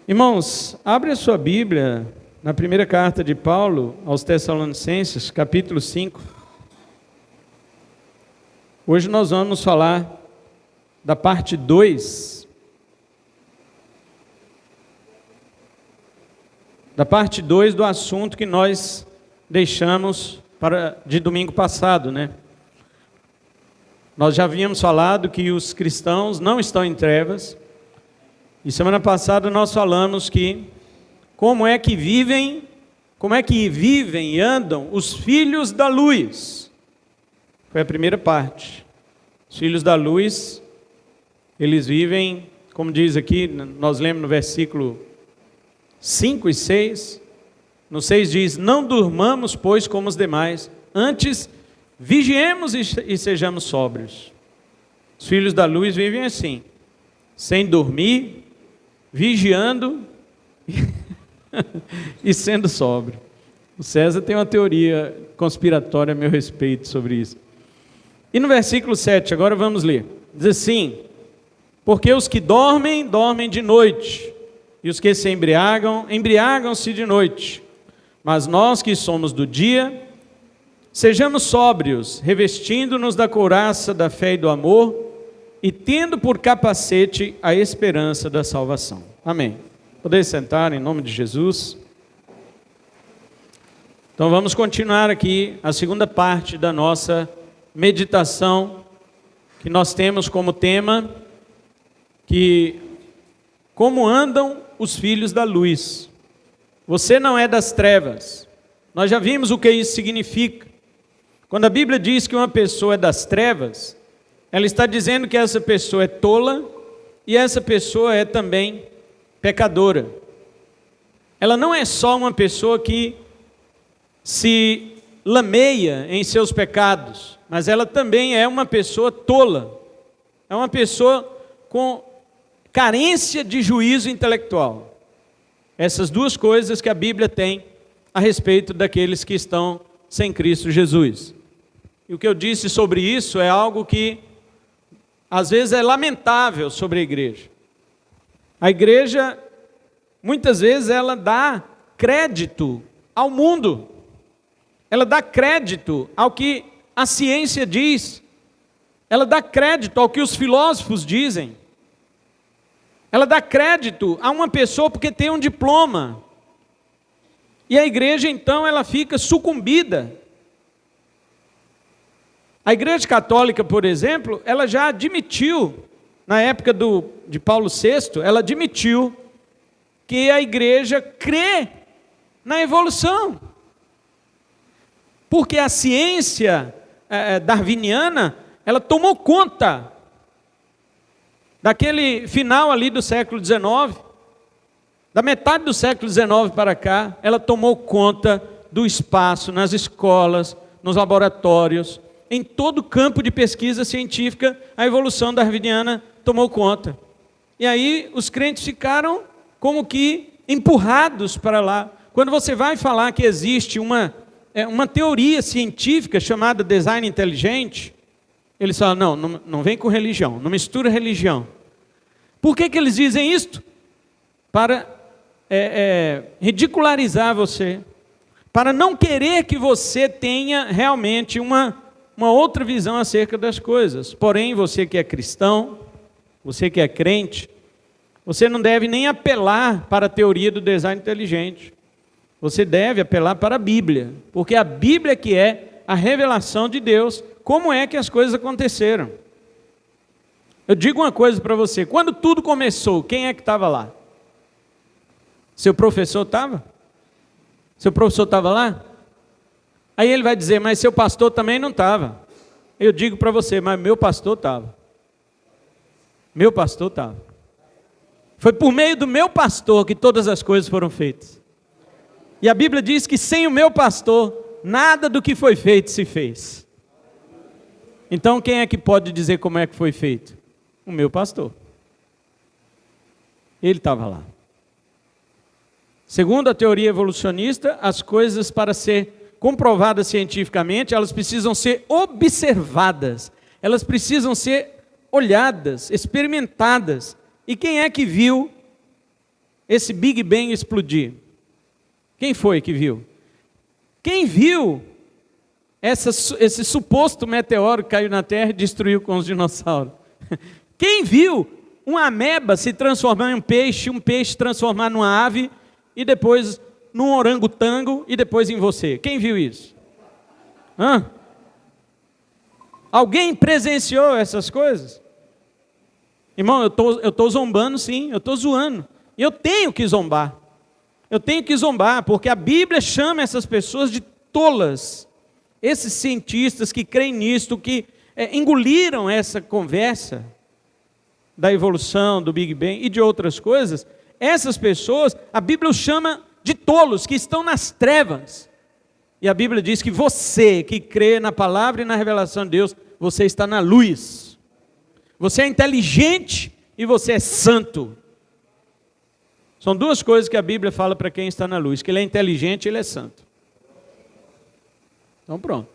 Irmãos, abre a sua Bíblia na primeira carta de Paulo aos Tessalonicenses, capítulo 5. Hoje nós vamos falar da parte 2. Da parte 2 do assunto que nós deixamos de domingo passado, né? Nós já havíamos falado que os cristãos não estão em trevas. E semana passada nós falamos que como é que vivem e andam os filhos da luz. Foi a primeira parte. Os filhos da luz, eles vivem, como diz aqui, nós lemos no versículo 5 e 6. No 6 diz: não durmamos, pois, como os demais, antes vigiemos e sejamos sóbrios. Os filhos da luz vivem assim, sem dormir, vigiando e sendo sóbrio. O César tem uma teoria conspiratória a meu respeito sobre isso. E no versículo 7, agora vamos ler. Diz assim: porque os que dormem, dormem de noite, e os que se embriagam, embriagam-se de noite. Mas nós que somos do dia, sejamos sóbrios, revestindo-nos da couraça da fé e do amor, e tendo por capacete a esperança da salvação. Amém. Podeis sentar em nome de Jesus. Então vamos continuar aqui a segunda parte da nossa meditação, que nós temos como tema, que como andam os filhos da luz. Você não é das trevas. Nós já vimos o que isso significa. Quando a Bíblia diz que uma pessoa é das trevas, ela está dizendo que essa pessoa é tola e essa pessoa é também pecadora. Ela não é só uma pessoa que se lameia em seus pecados, mas ela também é uma pessoa tola. É uma pessoa com carência de juízo intelectual. Essas duas coisas que a Bíblia tem a respeito daqueles que estão sem Cristo Jesus. E o que eu disse sobre isso é algo que às vezes é lamentável sobre a igreja. A igreja, muitas vezes, ela dá crédito ao mundo. Ela dá crédito ao que a ciência diz. Ela dá crédito ao que os filósofos dizem. Ela dá crédito a uma pessoa porque tem um diploma. E a igreja, então, ela fica sucumbida. A Igreja Católica, por exemplo, ela já admitiu, na época de Paulo VI, ela admitiu que a igreja crê na evolução. Porque a ciência darwiniana, ela tomou conta daquele final ali do século XIX, da metade do século XIX para cá, ela tomou conta do espaço nas escolas, nos laboratórios, em todo o campo de pesquisa científica, a evolução darwiniana tomou conta. E aí os crentes ficaram como que empurrados para lá. Quando você vai falar que existe uma teoria científica chamada design inteligente, eles falam, não vem com religião, não mistura religião. Por que eles dizem isto? Para ridicularizar você, para não querer que você tenha realmente uma outra visão acerca das coisas. Porém, você que é cristão, você que é crente, você não deve nem apelar para a teoria do design inteligente. Você deve apelar para a Bíblia, porque a Bíblia que é a revelação de Deus, como é que as coisas aconteceram. Eu digo uma coisa para você, quando tudo começou, quem é que estava lá? Seu professor estava? Seu professor estava lá? Aí ele vai dizer, mas seu pastor também não estava. Eu digo para você, mas meu pastor estava. Meu pastor estava. Foi por meio do meu pastor que todas as coisas foram feitas. E a Bíblia diz que sem o meu pastor, nada do que foi feito se fez. Então quem é que pode dizer como é que foi feito? O meu pastor. Ele estava lá. Segundo a teoria evolucionista, as coisas para ser comprovadas cientificamente, elas precisam ser observadas, elas precisam ser olhadas, experimentadas. E quem é que viu esse Big Bang explodir? Quem foi que viu? Quem viu esse suposto meteoro que caiu na Terra e destruiu com os dinossauros? Quem viu uma ameba se transformar em um peixe transformar numa ave, e depois num orangotango, e depois em você? Quem viu isso? Hã? Alguém presenciou essas coisas? Irmão, eu estou zombando sim, eu estou zoando. E eu tenho que zombar. Eu tenho que zombar, porque a Bíblia chama essas pessoas de tolas. Esses cientistas que creem nisto, que engoliram essa conversa da evolução, do Big Bang e de outras coisas, essas pessoas, a Bíblia os chama de tolos, que estão nas trevas. E a Bíblia diz que você que crê na palavra e na revelação de Deus, você está na luz. Você é inteligente e você é santo. São duas coisas que a Bíblia fala para quem está na luz, que ele é inteligente e ele é santo. Então pronto.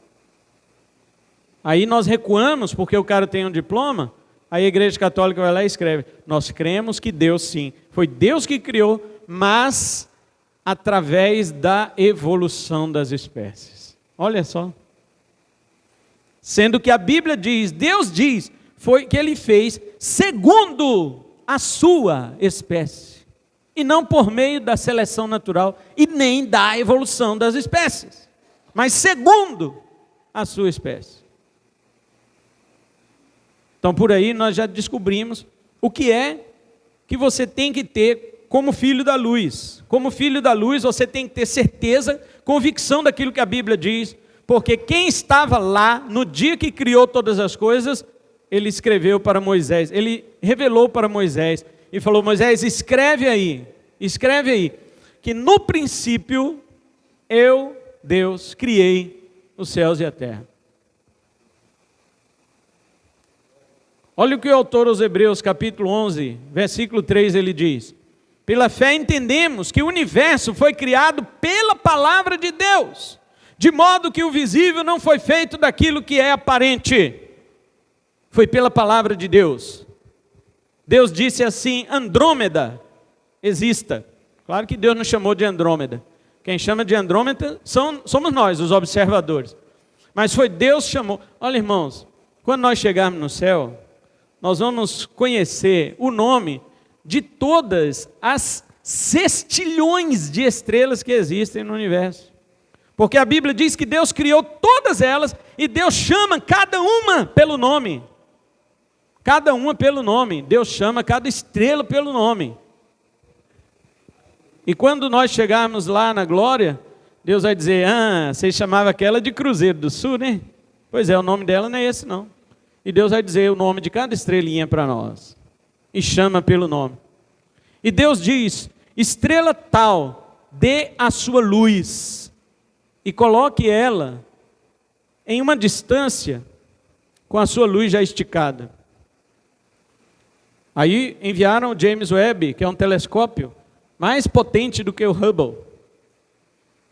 Aí nós recuamos porque o cara tem um diploma, aí a Igreja Católica vai lá e escreve: nós cremos que Deus sim, foi Deus que criou, mas através da evolução das espécies. Olha só. Sendo que a Bíblia diz, Deus diz, foi que ele fez segundo a sua espécie, e não por meio da seleção natural e nem da evolução das espécies, mas segundo a sua espécie. Então por aí nós já descobrimos o que é que você tem que ter como filho da luz. Como filho da luz você tem que ter certeza, convicção daquilo que a Bíblia diz, porque quem estava lá no dia que criou todas as coisas, ele escreveu para Moisés, ele revelou para Moisés e falou: Moisés, escreve aí, que no princípio eu, Deus, criei os céus e a terra. Olha o que o autor aos Hebreus, capítulo 11, versículo 3, ele diz: pela fé entendemos que o universo foi criado pela palavra de Deus, de modo que o visível não foi feito daquilo que é aparente, foi pela palavra de Deus. Deus disse assim: Andrômeda exista. Claro que Deus não chamou de Andrômeda. Quem chama de Andrômeda somos nós, os observadores. Mas foi Deus que chamou. Olha, irmãos, quando nós chegarmos no céu, nós vamos conhecer o nome de todas as sextilhões de estrelas que existem no universo. Porque a Bíblia diz que Deus criou todas elas e Deus chama cada uma pelo nome. Cada uma pelo nome. Deus chama cada estrela pelo nome. E quando nós chegarmos lá na glória, Deus vai dizer: vocês chamavam aquela de Cruzeiro do Sul, né? Pois é, o nome dela não é esse não. E Deus vai dizer o nome de cada estrelinha para nós. E chama pelo nome. E Deus diz: estrela tal, dê a sua luz. E coloque ela em uma distância com a sua luz já esticada. Aí enviaram o James Webb, que é um telescópio mais potente do que o Hubble.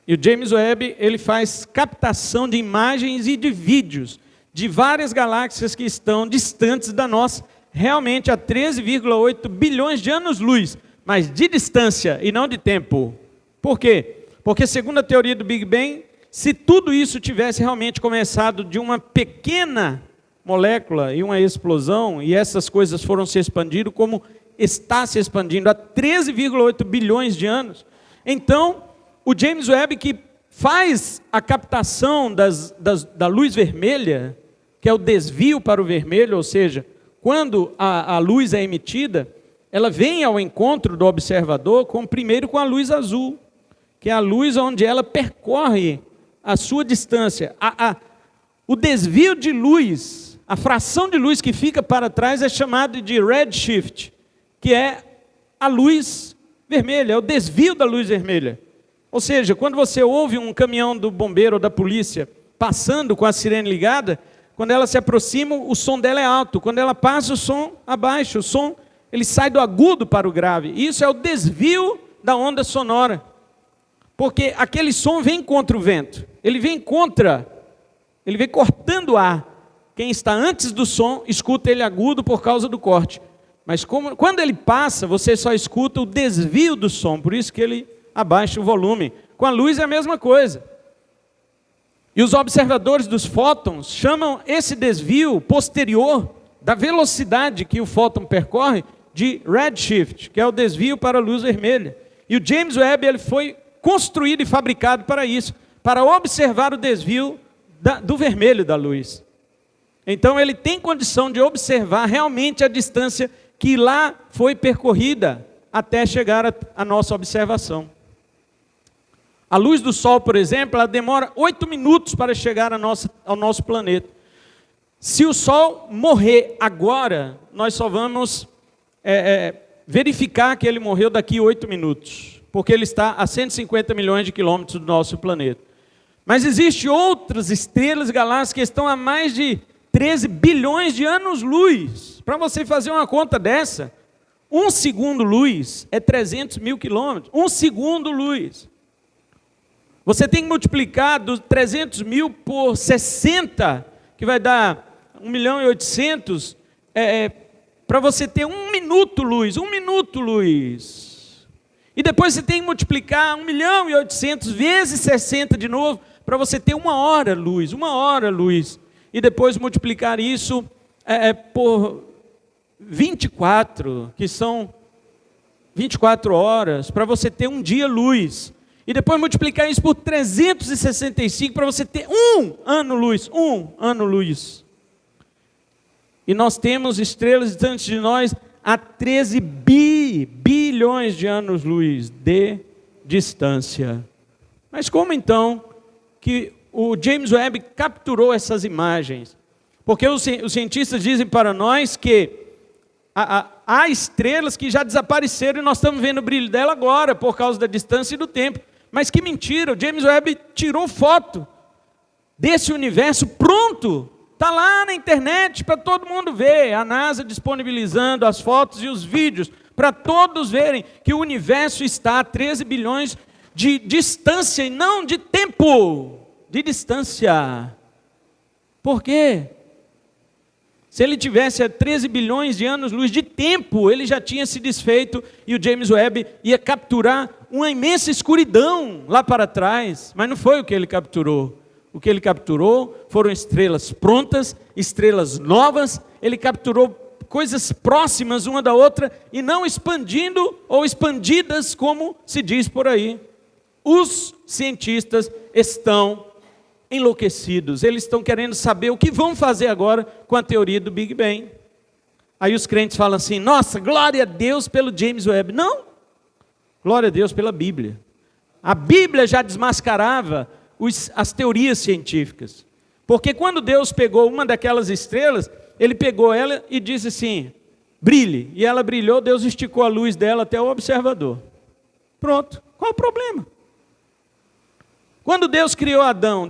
E o James Webb, ele faz captação de imagens e de vídeos de várias galáxias que estão distantes da nossa, realmente a 13,8 bilhões de anos-luz, mas de distância e não de tempo. Por quê? Porque segundo a teoria do Big Bang, se tudo isso tivesse realmente começado de uma pequena molécula e uma explosão, e essas coisas foram se expandindo como está se expandindo há 13,8 bilhões de anos, então o James Webb, que faz a captação da luz vermelha, que é o desvio para o vermelho, ou seja, quando a luz é emitida, ela vem ao encontro do observador primeiro com a luz azul, que é a luz onde ela percorre a sua distância. O desvio de luz, a fração de luz que fica para trás é chamada de redshift, que é a luz vermelha, é o desvio da luz vermelha. Ou seja, quando você ouve um caminhão do bombeiro ou da polícia passando com a sirene ligada, quando ela se aproxima, o som dela é alto. Quando ela passa, o som abaixa. O som, ele sai do agudo para o grave. Isso é o desvio da onda sonora. Porque aquele som vem contra o vento. Ele vem cortando o ar. Quem está antes do som, escuta ele agudo por causa do corte. Mas quando ele passa, você só escuta o desvio do som, por isso que ele abaixa o volume. Com a luz é a mesma coisa. E os observadores dos fótons chamam esse desvio posterior da velocidade que o fóton percorre de redshift, que é o desvio para a luz vermelha. E o James Webb ele foi construído e fabricado para isso, para observar o desvio do vermelho da luz. Então ele tem condição de observar realmente a distância que lá foi percorrida até chegar à nossa observação. A luz do Sol, por exemplo, ela demora 8 minutos para chegar ao nosso planeta. Se o Sol morrer agora, nós só vamos verificar que ele morreu daqui a 8 minutos, porque ele está a 150 milhões de quilômetros do nosso planeta. Mas existem outras estrelas e galáxias que estão a mais de 13 bilhões de anos-luz. Para você fazer uma conta dessa, 1 segundo-luz é 300 mil quilômetros. 1 segundo-luz. Você tem que multiplicar dos 300 mil por 60, que vai dar 1.800.000, para você ter 1 minuto-luz, 1 minuto-luz. E depois você tem que multiplicar 1.800.000 vezes 60 de novo, para você ter 1 hora-luz, 1 hora-luz. E depois multiplicar isso por 24, que são 24 horas, para você ter 1 dia-luz. E depois multiplicar isso por 365 para você ter 1 ano-luz, 1 ano-luz. E nós temos estrelas distantes de nós a 13 bilhões de anos-luz de distância. Mas como então que o James Webb capturou essas imagens? Porque os cientistas dizem para nós que há estrelas que já desapareceram e nós estamos vendo o brilho dela agora por causa da distância e do tempo. Mas que mentira, o James Webb tirou foto desse universo pronto, está lá na internet para todo mundo ver, a NASA disponibilizando as fotos e os vídeos, para todos verem que o universo está a 13 bilhões de distância e não de tempo, de distância. Por quê? Se ele tivesse a 13 bilhões de anos-luz de tempo, ele já tinha se desfeito e o James Webb ia capturar uma imensa escuridão lá para trás. Mas não foi o que ele capturou. O que ele capturou foram estrelas prontas, estrelas novas. Ele capturou coisas próximas uma da outra e não expandindo ou expandidas como se diz por aí. Os cientistas estão enlouquecidos, eles estão querendo saber o que vão fazer agora com a teoria do Big Bang. Aí os crentes falam assim: nossa, glória a Deus pelo James Webb. Não, glória a Deus pela Bíblia. A Bíblia já desmascarava as teorias científicas, porque quando Deus pegou uma daquelas estrelas, ele pegou ela e disse assim: brilhe, e ela brilhou, Deus esticou a luz dela até o observador. Pronto, qual o problema? Quando Deus criou Adão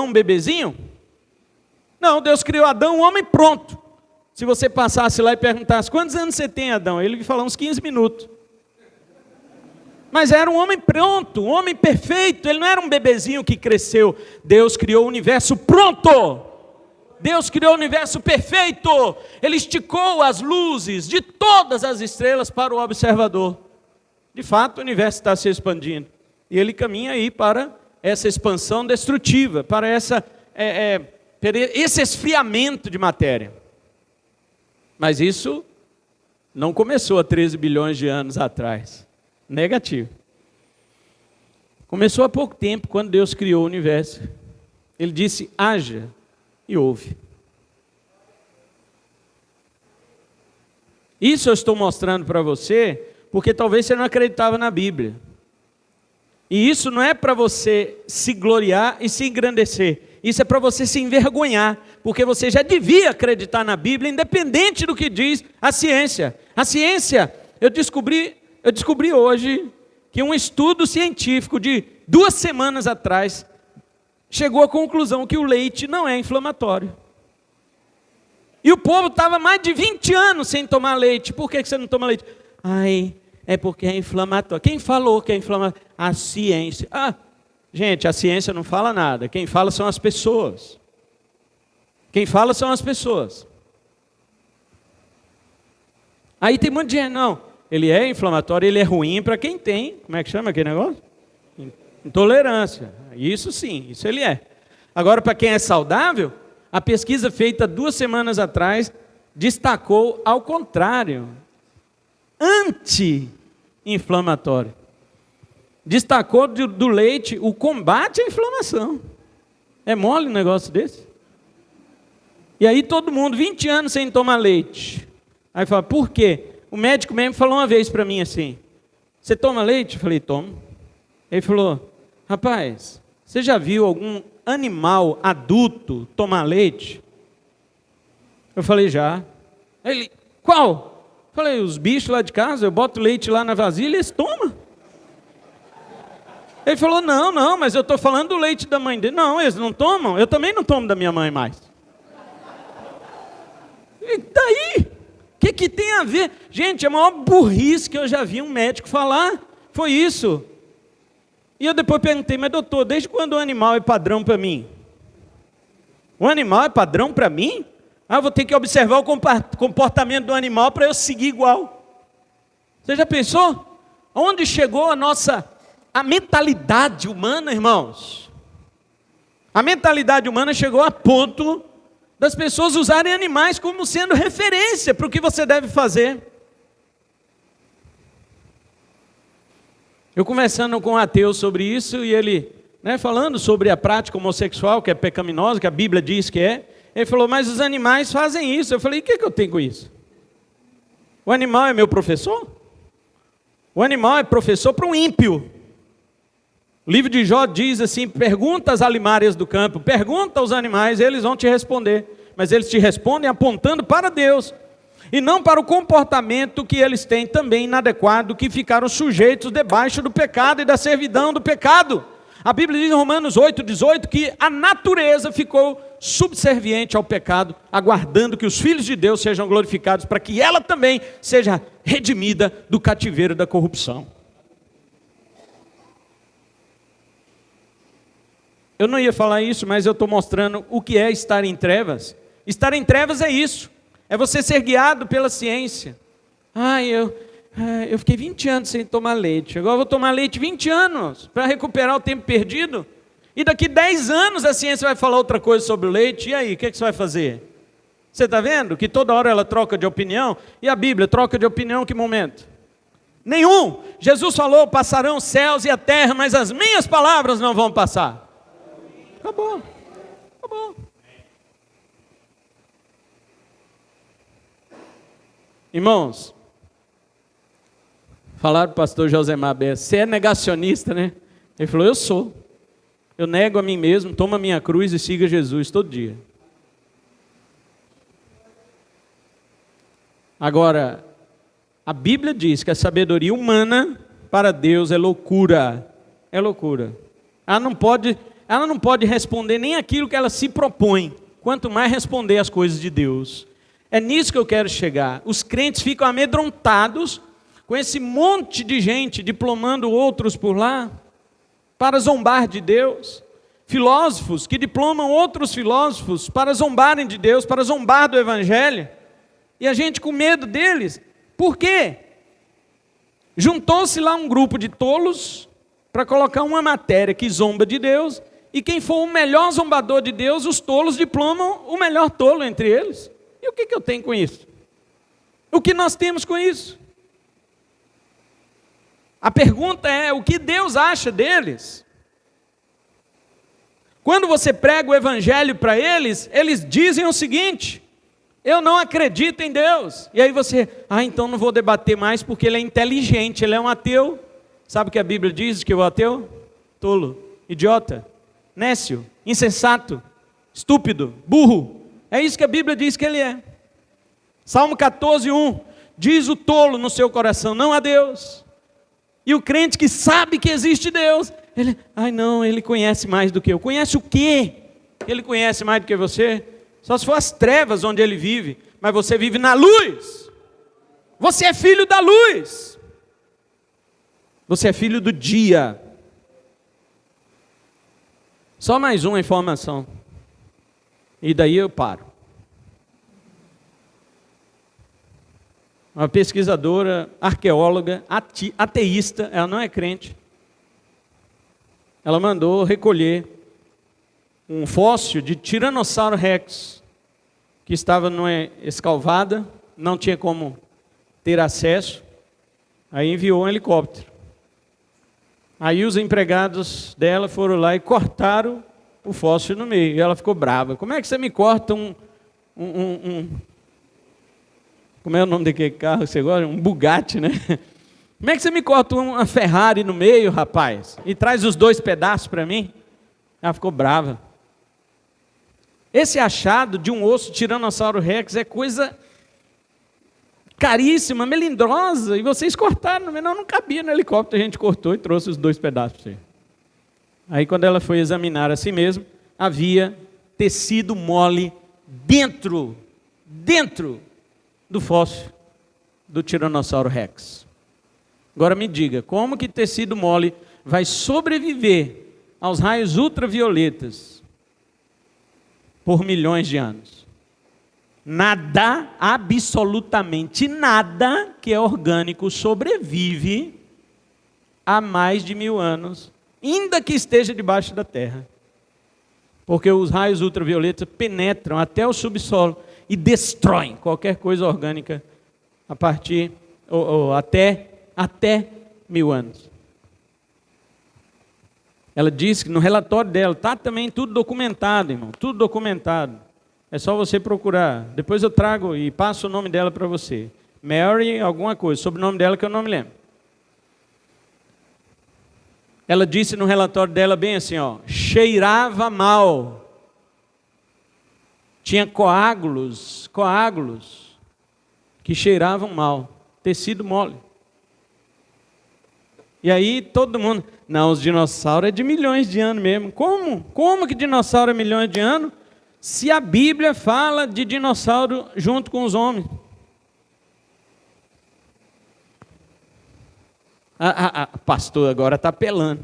um bebezinho? Não, Deus criou Adão um homem pronto. Se você passasse lá e perguntasse: quantos anos você tem, Adão? Ele ia falar uns 15 minutos. Mas era um homem pronto, um homem perfeito, ele não era um bebezinho que cresceu. Deus criou o universo pronto. Deus criou o universo perfeito. Ele esticou as luzes de todas as estrelas para o observador. De fato, o universo está se expandindo. E ele caminha aí para essa expansão destrutiva, para esse esfriamento de matéria. Mas isso não começou há 13 bilhões de anos atrás. Negativo. Começou há pouco tempo, quando Deus criou o universo. Ele disse: haja, e houve. Isso eu estou mostrando para você, porque talvez você não acreditava na Bíblia. E isso não é para você se gloriar e se engrandecer. Isso é para você se envergonhar, porque você já devia acreditar na Bíblia, independente do que diz a ciência. A ciência, eu descobri hoje que um estudo científico de 2 semanas atrás chegou à conclusão que o leite não é inflamatório. E o povo estava mais de 20 anos sem tomar leite. Por que você não toma leite? É porque é inflamatório. Quem falou que é inflamatório? A ciência. Gente, a ciência não fala nada. Quem fala são as pessoas. Aí tem um monte de gente, não, ele é inflamatório, ele é ruim para quem tem, como é que chama aquele negócio? Intolerância. Isso sim, isso ele é. Agora, para quem é saudável, a pesquisa feita 2 semanas atrás destacou ao contrário, anti-inflamatório. Destacou do leite o combate à inflamação. É mole um negócio desse? E aí todo mundo, 20 anos sem tomar leite. Aí fala, por quê? O médico mesmo falou uma vez para mim assim, você toma leite? Eu falei, tomo. Ele falou, rapaz, você já viu algum animal adulto tomar leite? Eu falei, já. Ele, qual? Eu falei, os bichos lá de casa, eu boto leite lá na vasilha e eles tomam. Ele falou, não, mas eu estou falando do leite da mãe dele. Não, eles não tomam, eu também não tomo da minha mãe mais. E daí? O que tem a ver? Gente, a maior burrice que eu já vi um médico falar foi isso. E eu depois perguntei, mas doutor, desde quando o animal é padrão para mim? O animal é padrão para mim? Ah, eu vou ter que observar o comportamento do animal para eu seguir igual. Você já pensou? Onde chegou a mentalidade humana, irmãos? A mentalidade humana chegou a ponto das pessoas usarem animais como sendo referência para o que você deve fazer. Eu conversando com um ateu sobre isso, e ele, falando sobre a prática homossexual, que é pecaminosa, que a Bíblia diz que é, ele falou, mas os animais fazem isso. Eu falei, o que eu tenho com isso? O animal é meu professor? O animal é professor para um ímpio. O livro de Jó diz assim, pergunta às alimárias do campo, pergunta aos animais, eles vão te responder. Mas eles te respondem apontando para Deus, e não para o comportamento que eles têm também inadequado, que ficaram sujeitos debaixo do pecado e da servidão do pecado. A Bíblia diz em Romanos 8,18 que a natureza ficou subserviente ao pecado, aguardando que os filhos de Deus sejam glorificados, para que ela também seja redimida do cativeiro da corrupção. Eu não ia falar isso, mas eu estou mostrando o que é estar em trevas. Estar em trevas é isso, é você ser guiado pela ciência. Eu fiquei 20 anos sem tomar leite, agora eu vou tomar leite 20 anos para recuperar o tempo perdido. E daqui 10 anos a ciência vai falar outra coisa sobre o leite, e aí, o que você vai fazer? Você está vendo que toda hora ela troca de opinião? E a Bíblia troca de opinião em que momento? Nenhum. Jesus falou, passarão os céus e a terra, mas as minhas palavras não vão passar. Acabou. Irmãos, falaram para o pastor Josemar Bessa, você é negacionista, né? Ele falou, eu sou. Eu nego a mim mesmo, tomo a minha cruz e siga Jesus todo dia. Agora, a Bíblia diz que a sabedoria humana para Deus é loucura. É loucura. Ela não pode responder nem aquilo que ela se propõe, quanto mais responder as coisas de Deus. É nisso que eu quero chegar. Os crentes ficam amedrontados com esse monte de gente diplomando outros por lá, para zombar de Deus. Filósofos que diplomam outros filósofos para zombarem de Deus, para zombar do Evangelho. E a gente com medo deles. Por quê? Juntou-se lá um grupo de tolos para colocar uma matéria que zomba de Deus, e quem for o melhor zombador de Deus, os tolos diplomam o melhor tolo entre eles. E o que eu tenho com isso? O que nós temos com isso? A pergunta é, o que Deus acha deles? Quando você prega o Evangelho para eles, eles dizem o seguinte, eu não acredito em Deus. E aí você, então não vou debater mais porque ele é inteligente, ele é um ateu. Sabe o que a Bíblia diz que o ateu? Tolo, idiota, nécio, insensato, estúpido, burro. É isso que a Bíblia diz que ele é. Salmo 14:1, diz o tolo no seu coração, não há Deus. E o crente que sabe que existe Deus, ele conhece mais do que eu. Conhece o quê? Ele conhece mais do que você? Só se for as trevas onde ele vive, mas você vive na luz. Você é filho da luz. Você é filho do dia. Só mais uma informação. E daí eu paro. uma pesquisadora, arqueóloga, ateísta, ela não é crente. Ela mandou recolher um fóssil de Tiranossauro Rex, que estava numa escalvada, não tinha como ter acesso, aí enviou um helicóptero. Aí os empregados dela foram lá e cortaram o fóssil no meio, e ela ficou brava. Como é que você me corta como é o nome daquele carro que você gosta? Um Bugatti, né? Como é que você me corta uma Ferrari no meio, rapaz? E traz os 2 pedaços para mim? Ela ficou brava. Esse achado de um osso Tiranossauro Rex é coisa caríssima, melindrosa, e vocês cortaram, não cabia no helicóptero, a gente cortou e trouxe os 2 pedaços para você. Aí quando ela foi examinar a si mesma, havia tecido mole dentro do fóssil do Tiranossauro Rex. Agora me diga, como que tecido mole vai sobreviver aos raios ultravioletas por milhões de anos? Nada, absolutamente nada que é orgânico sobrevive há mais de 1000 anos, ainda que esteja debaixo da terra. Porque os raios ultravioletas penetram até o subsolo e destroem qualquer coisa orgânica a partir, até 1000 anos. Ela disse que no relatório dela, está também tudo documentado, irmão, tudo documentado. É só você procurar. Depois eu trago e passo o nome dela para você. Mary alguma coisa, sobrenome dela que eu não me lembro. Ela disse no relatório dela bem assim, cheirava mal. Tinha coágulos que cheiravam mal. Tecido mole. E aí todo mundo, não, os dinossauros é de milhões de anos mesmo. Como? Como que dinossauro é milhões de anos? Se a Bíblia fala de dinossauro junto com os homens. Pastor agora está apelando.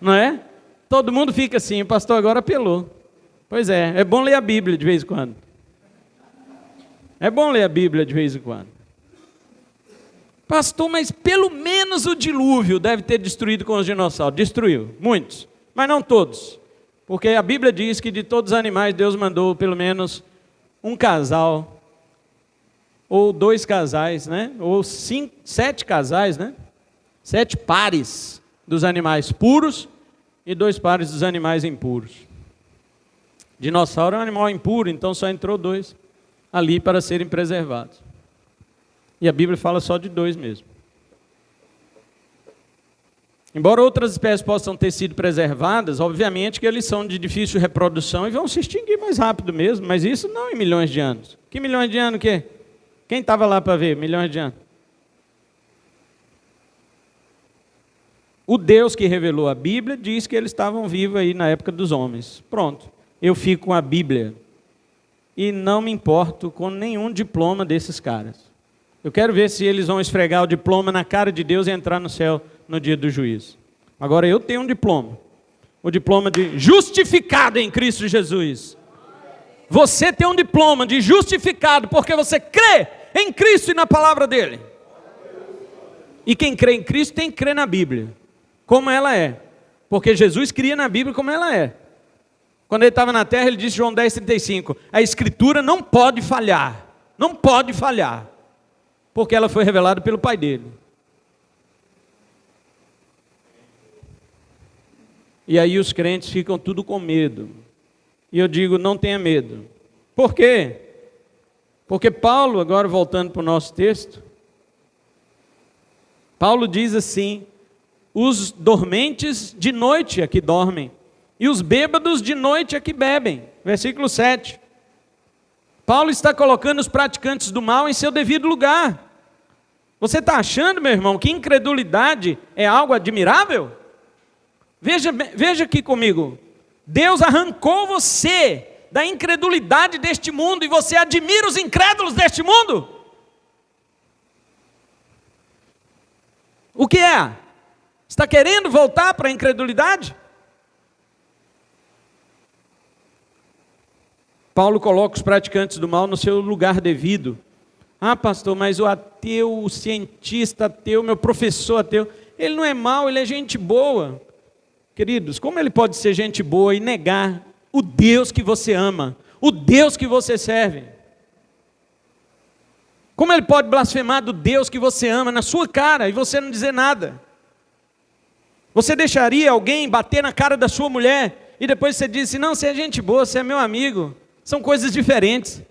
Não é? Todo mundo fica assim, o pastor agora apelou. Pois é bom ler a Bíblia de vez em quando. É bom ler a Bíblia de vez em quando. Pastor, mas pelo menos o dilúvio deve ter destruído com os dinossauros. Destruiu, muitos, mas não todos. Porque a Bíblia diz que de todos os animais Deus mandou pelo menos um casal, ou 2 casais, né? Ou 7 casais, né? 7 pares dos animais puros e 2 pares dos animais impuros. Dinossauro é um animal impuro, então só entrou 2 ali para serem preservados. E a Bíblia fala só de 2 mesmo. Embora outras espécies possam ter sido preservadas, obviamente que eles são de difícil reprodução e vão se extinguir mais rápido mesmo, mas isso não em milhões de anos. Que milhões de anos o quê? Quem estava lá para ver milhões de anos? O Deus que revelou a Bíblia diz que eles estavam vivos aí na época dos homens. Pronto, eu fico com a Bíblia e não me importo com nenhum diploma desses caras. Eu quero ver se eles vão esfregar o diploma na cara de Deus e entrar no céu no dia do juízo. Agora eu tenho um diploma. O diploma de justificado em Cristo Jesus. Você tem um diploma de justificado porque você crê em Cristo e na palavra dele. E quem crê em Cristo tem que crer na Bíblia, como ela é. Porque Jesus cria na Bíblia como ela é. Quando ele estava na terra, ele disse, João 10,35, a Escritura não pode falhar. Não pode falhar. Porque ela foi revelada pelo Pai dele. E aí os crentes ficam tudo com medo. E eu digo, não tenha medo. Por quê? Porque Paulo, agora voltando para o nosso texto, Paulo diz assim, os dormentes de noite é que dormem, e os bêbados de noite é que bebem. Versículo 7. Paulo está colocando os praticantes do mal em seu devido lugar. Você está achando, meu irmão, que incredulidade é algo admirável? Veja aqui comigo. Deus arrancou você da incredulidade deste mundo e você admira os incrédulos deste mundo? O que é? Está querendo voltar para a incredulidade? Paulo coloca os praticantes do mal no seu lugar devido. Ah, pastor, mas o ateu, o cientista ateu, meu professor ateu, ele não é mau, ele é gente boa. Queridos, como ele pode ser gente boa e negar o Deus que você ama, o Deus que você serve? Como ele pode blasfemar do Deus que você ama na sua cara e você não dizer nada? Você deixaria alguém bater na cara da sua mulher e depois você disse, não, você é gente boa, você é meu amigo? São coisas diferentes.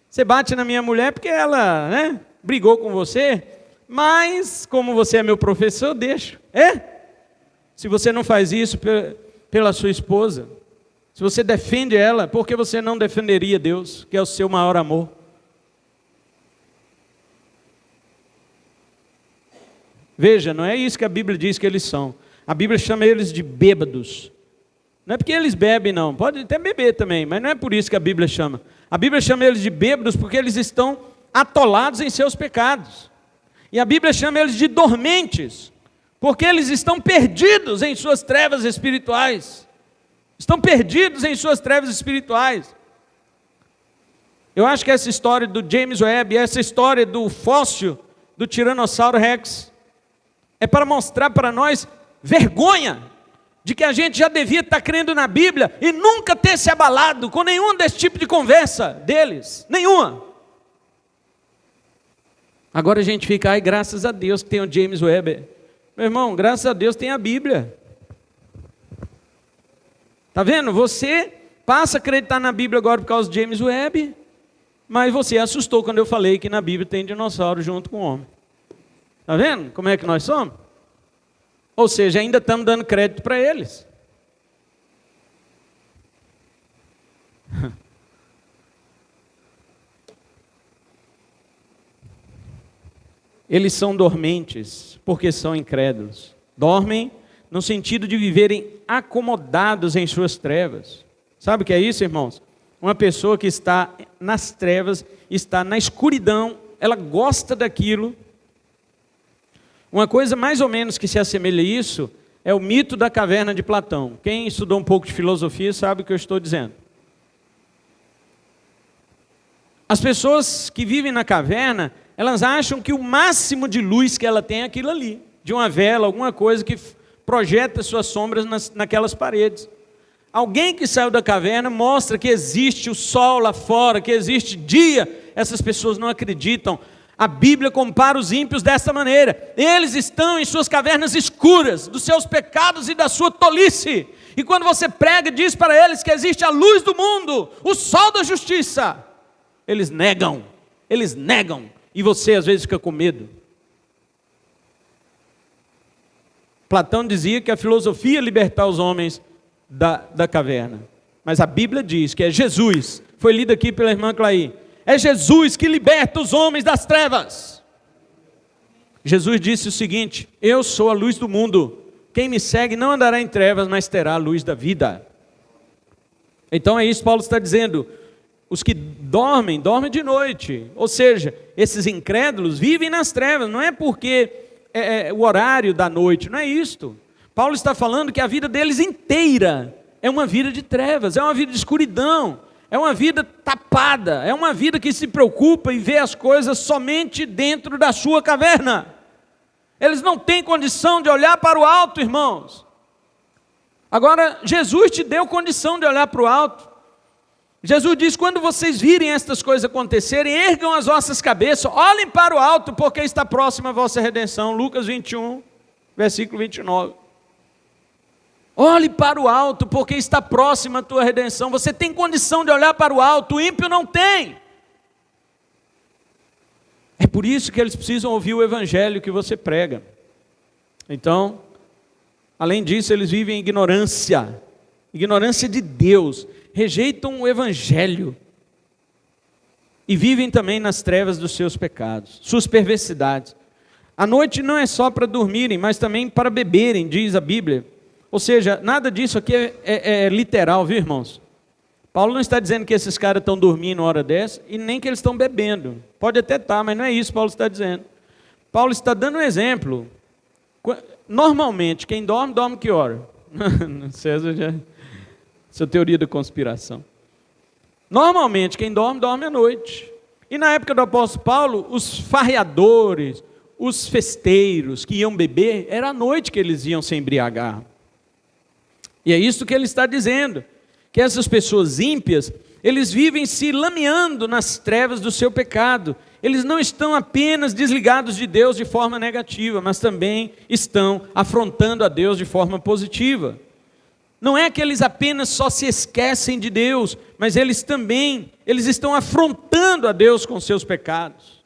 Você bate na minha mulher porque ela, né, brigou com você, mas como você é meu professor, eu deixo. Se você não faz isso pela sua esposa, se você defende ela, por que você não defenderia Deus, que é o seu maior amor? Veja, não é isso que a Bíblia diz que eles são. A Bíblia chama eles de bêbados. Não é porque eles bebem, não. Pode até beber também, mas não é por isso que a Bíblia chama. A Bíblia chama eles de bêbados porque eles estão atolados em seus pecados. E a Bíblia chama eles de dormentes, porque eles estão perdidos em suas trevas espirituais. Estão perdidos em suas trevas espirituais. Eu acho que essa história do James Webb, essa história do fóssil do Tiranossauro Rex, é para mostrar para nós vergonha de que a gente já devia estar crendo na Bíblia e nunca ter se abalado com nenhum desse tipo de conversa deles, nenhuma. Agora a gente fica, ai, graças a Deus que tem o James Webb. Meu irmão, graças a Deus tem a Bíblia. Está vendo? Você passa a acreditar na Bíblia agora por causa do James Webb, mas você assustou quando eu falei que na Bíblia tem dinossauro junto com o homem. Está vendo como é que nós somos? Ou seja, ainda estamos dando crédito para eles. Eles são dormentes porque são incrédulos. Dormem no sentido de viverem acomodados em suas trevas. Sabe o que é isso, irmãos? Uma pessoa que está nas trevas, está na escuridão, ela gosta daquilo. Uma coisa mais ou menos que se assemelha a isso é o mito da caverna de Platão. Quem estudou um pouco de filosofia sabe o que eu estou dizendo. As pessoas que vivem na caverna, elas acham que o máximo de luz que ela tem é aquilo ali, de uma vela, alguma coisa que projeta suas sombras naquelas paredes. Alguém que saiu da caverna mostra que existe o sol lá fora, que existe dia. Essas pessoas não acreditam. A Bíblia compara os ímpios desta maneira: eles estão em suas cavernas escuras, dos seus pecados e da sua tolice. E quando você prega, diz para eles que existe a luz do mundo, o sol da justiça. Eles negam, e você às vezes fica com medo. Platão dizia que a filosofia ia libertar os homens da caverna, mas a Bíblia diz que é Jesus, foi lido aqui pela irmã Clay, é Jesus que liberta os homens das trevas. Jesus disse o seguinte: eu sou a luz do mundo, quem me segue não andará em trevas, mas terá a luz da vida. Então é isso que Paulo está dizendo. Os que dormem de noite, ou seja, esses incrédulos vivem nas trevas, não é porque é o horário da noite, não é isto. Paulo está falando que a vida deles inteira é uma vida de trevas, é uma vida de escuridão, é uma vida tapada, é uma vida que se preocupa e vê as coisas somente dentro da sua caverna. Eles não têm condição de olhar para o alto, irmãos. Agora, Jesus te deu condição de olhar para o alto. Jesus diz: quando vocês virem estas coisas acontecerem, ergam as vossas cabeças, olhem para o alto, porque está próxima a vossa redenção. Lucas 21, versículo 29. Olhe para o alto, porque está próxima a tua redenção. Você tem condição de olhar para o alto, o ímpio não tem. É por isso que eles precisam ouvir o evangelho que você prega. Então, além disso, eles vivem em ignorância de Deus, rejeitam o evangelho e vivem também nas trevas dos seus pecados, suas perversidades. A noite não é só para dormirem, mas também para beberem, diz a Bíblia. Ou seja, nada disso aqui é literal, viu, irmãos? Paulo não está dizendo que esses caras estão dormindo na hora dessa, e nem que eles estão bebendo. Pode até estar, mas não é isso que Paulo está dizendo. Paulo está dando um exemplo. Normalmente, quem dorme que hora? César já... Essa teoria da conspiração. Normalmente, quem dorme à noite. E na época do apóstolo Paulo, os farreadores, os festeiros que iam beber, era à noite que eles iam se embriagar. E é isso que ele está dizendo, que essas pessoas ímpias, eles vivem se lameando nas trevas do seu pecado. Eles não estão apenas desligados de Deus de forma negativa, mas também estão afrontando a Deus de forma positiva. Não é que eles apenas só se esquecem de Deus, mas eles estão afrontando a Deus com seus pecados.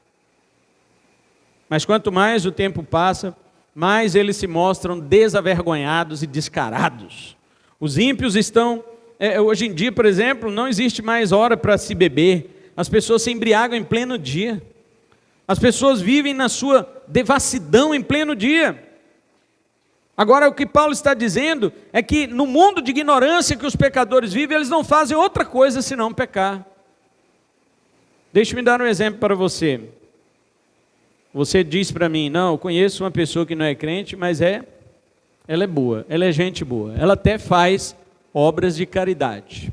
Mas quanto mais o tempo passa, mais eles se mostram desavergonhados e descarados. Os ímpios estão, hoje em dia, por exemplo, não existe mais hora para se beber. As pessoas se embriagam em pleno dia. As pessoas vivem na sua devassidão em pleno dia. Agora, o que Paulo está dizendo é que no mundo de ignorância que os pecadores vivem, eles não fazem outra coisa senão pecar. Deixe-me dar um exemplo para você. Você diz para mim, não, eu conheço uma pessoa que não é crente, mas ela é boa, ela é gente boa. Ela até faz obras de caridade.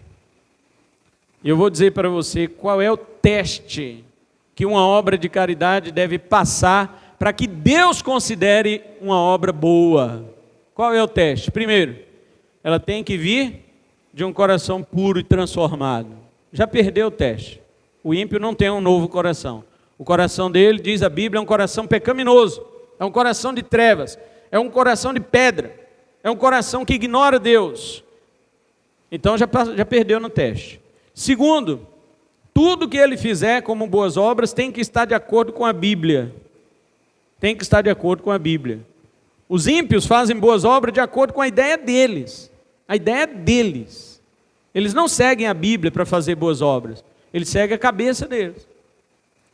E eu vou dizer para você qual é o teste que uma obra de caridade deve passar para que Deus considere uma obra boa. Qual é o teste? Primeiro, ela tem que vir de um coração puro e transformado. Já perdeu o teste. O ímpio não tem um novo coração. O coração dele, diz a Bíblia, é um coração pecaminoso. É um coração de trevas. É um coração de pedra. É um coração que ignora Deus. Então já perdeu no teste. Segundo, tudo que ele fizer como boas obras tem que estar de acordo com a Bíblia. Tem que estar de acordo com a Bíblia. Os ímpios fazem boas obras de acordo com a ideia deles. A ideia deles. Eles não seguem a Bíblia para fazer boas obras. Eles seguem a cabeça deles.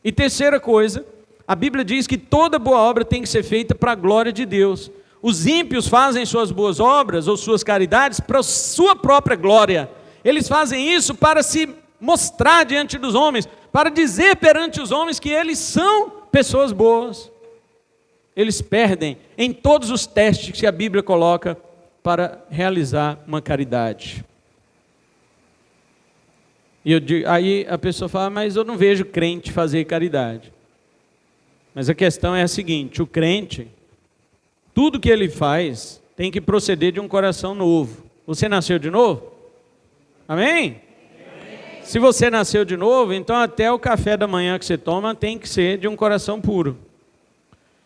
E terceira coisa, a Bíblia diz que toda boa obra tem que ser feita para a glória de Deus. Os ímpios fazem suas boas obras ou suas caridades para a sua própria glória. Eles fazem isso para se mostrar diante dos homens, para dizer perante os homens que eles são pessoas boas. Eles perdem em todos os testes que a Bíblia coloca para realizar uma caridade. E aí a pessoa fala, mas eu não vejo crente fazer caridade. Mas a questão é a seguinte, o crente, tudo que ele faz tem que proceder de um coração novo. Você nasceu de novo? Amém? Se você nasceu de novo, então até o café da manhã que você toma tem que ser de um coração puro.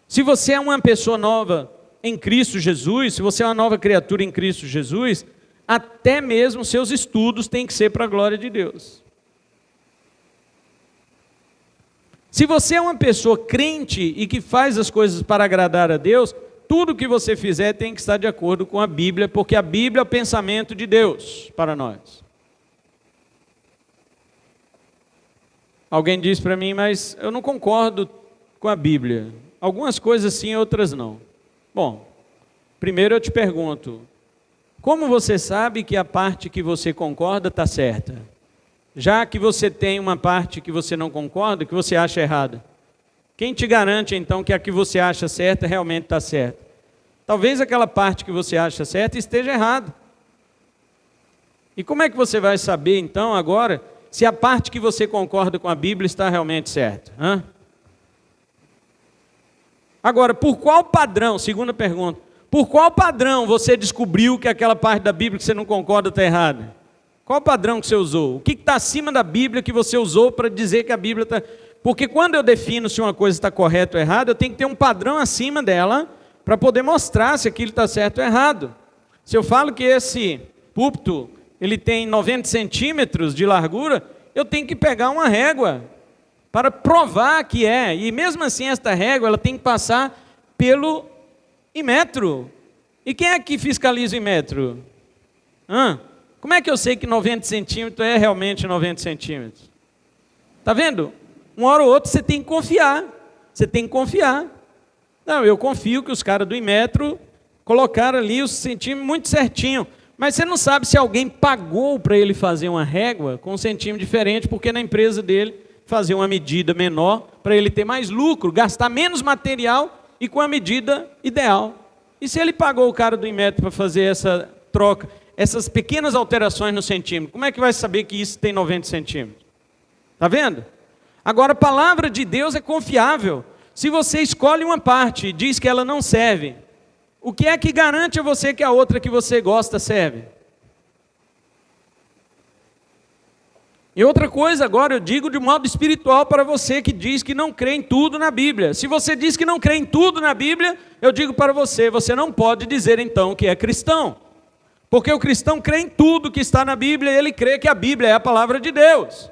Se você é uma pessoa nova em Cristo Jesus, se você é uma nova criatura em Cristo Jesus, até mesmo seus estudos têm que ser para a glória de Deus. Se você é uma pessoa crente e que faz as coisas para agradar a Deus, tudo que você fizer tem que estar de acordo com a Bíblia, porque a Bíblia é o pensamento de Deus para nós. Alguém diz para mim, mas eu não concordo com a Bíblia. Algumas coisas sim, outras não. Bom, primeiro eu te pergunto, como você sabe que a parte que você concorda está certa? Já que você tem uma parte que você não concorda, que você acha errada. Quem te garante então que a que você acha certa realmente está certa? Talvez aquela parte que você acha certa esteja errada. E como é que você vai saber então agora se a parte que você concorda com a Bíblia está realmente certa? Agora, por qual padrão, segunda pergunta, por qual padrão você descobriu que aquela parte da Bíblia que você não concorda está errada? Qual padrão que você usou? O que está acima da Bíblia que você usou para dizer que a Bíblia está... Porque quando eu defino se uma coisa está correta ou errada, eu tenho que ter um padrão acima dela para poder mostrar se aquilo está certo ou errado. Se eu falo que esse púlpito ele tem 90 centímetros de largura, eu tenho que pegar uma régua para provar que é. E mesmo assim esta régua ela tem que passar pelo metro. E quem é que fiscaliza o metro? Como é que eu sei que 90 centímetros é realmente 90 centímetros? Está vendo? Uma hora ou outra você tem que confiar. Você tem que confiar. Não, eu confio que os caras do Inmetro colocaram ali os centímetros muito certinho. Mas você não sabe se alguém pagou para ele fazer uma régua com um centímetro diferente, porque na empresa dele fazer uma medida menor para ele ter mais lucro, gastar menos material e com a medida ideal. E se ele pagou o cara do Inmetro para fazer essa troca, essas pequenas alterações no centímetro, como é que vai saber que isso tem 90 centímetros? Está vendo? Agora, a palavra de Deus é confiável. Se você escolhe uma parte e diz que ela não serve, o que é que garante a você que a outra que você gosta serve? E outra coisa agora, eu digo de modo espiritual para você que diz que não crê em tudo na Bíblia. Se você diz que não crê em tudo na Bíblia, eu digo para você, você não pode dizer então que é cristão. Porque o cristão crê em tudo que está na Bíblia e ele crê que a Bíblia é a palavra de Deus.